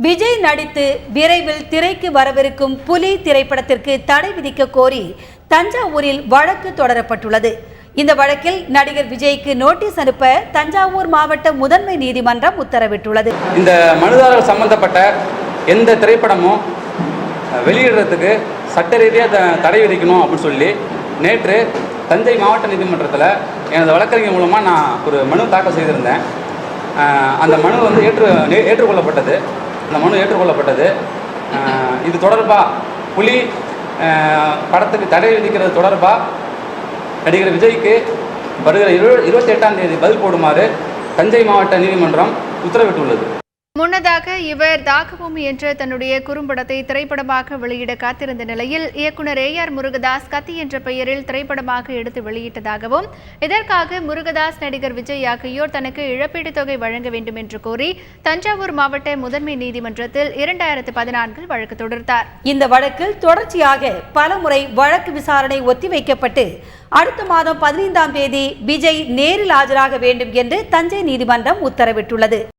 விஜய் நடித்து விரைவில் திரைக்கு வரவிருக்கும் புலி திரைப்படத்திற்கு தடை விதிக்க கோரி தஞ்சாவூரில் வழக்கு தொடரப்பட்டுள்ளது. இந்த வழக்கில் நடிகர் விஜய்க்கு நோட்டீஸ் அனுப்ப தஞ்சாவூர் மாவட்ட முதன்மை நீதிமன்றம் உத்தரவிட்டுள்ளது. இந்த மனுதாரர்கள் சம்பந்தப்பட்ட எந்த திரைப்படமும் வெளியிடுறதுக்கு சட்ட ரீதியாக தடை விதிக்கணும் அப்படின்னு சொல்லி நேற்று தஞ்சை மாவட்ட நீதிமன்றத்தில் எனது வழக்கறிஞர் மூலமாக நான் ஒரு மனு தாக்கல் செய்திருந்தேன். அந்த மனு வந்து ஏற்றுக்கொள்ளப்பட்டது. அந்த மனு ஏற்றுக்கொள்ளப்பட்டது. இது தொடர்பாக புலி படத்துக்கு தடை விதிக்கிறது தொடர்பாக நடிகர் விஜய்க்கு வருகிற 28ஆம் தேதி பதில் போடுமாறு தஞ்சை மாவட்ட நீதிமன்றம் உத்தரவிட்டுள்ளது. முன்னதாக இவர் தாக்கபூமி என்ற தன்னுடைய குறும்படத்தை திரைப்படமாக வெளியிட காத்திருந்த நிலையில் இயக்குனர் AR முருகதாஸ் கத்தி என்ற பெயரில் திரைப்படமாக எடுத்து வெளியிட்டதாகவும் இதற்காக முருகதாஸ் நடிகர் விஜய் ஆகியோர் தனக்கு இழப்பீட்டுத் தொகை வழங்க வேண்டும் என்று கோரி தஞ்சாவூர் மாவட்ட முதன்மை நீதிமன்றத்தில் 2014 வழக்கு தொடுத்தார். இந்த வழக்கில் தொடர்ச்சியாக பலமுறை வழக்கு விசாரணை ஒத்திவைக்கப்பட்டு அடுத்த மாதம் 15ஆம் தேதி விஜய் நேரில் ஆஜராக வேண்டும் என்று தஞ்சை நீதிமன்றம் உத்தரவிட்டுள்ளது.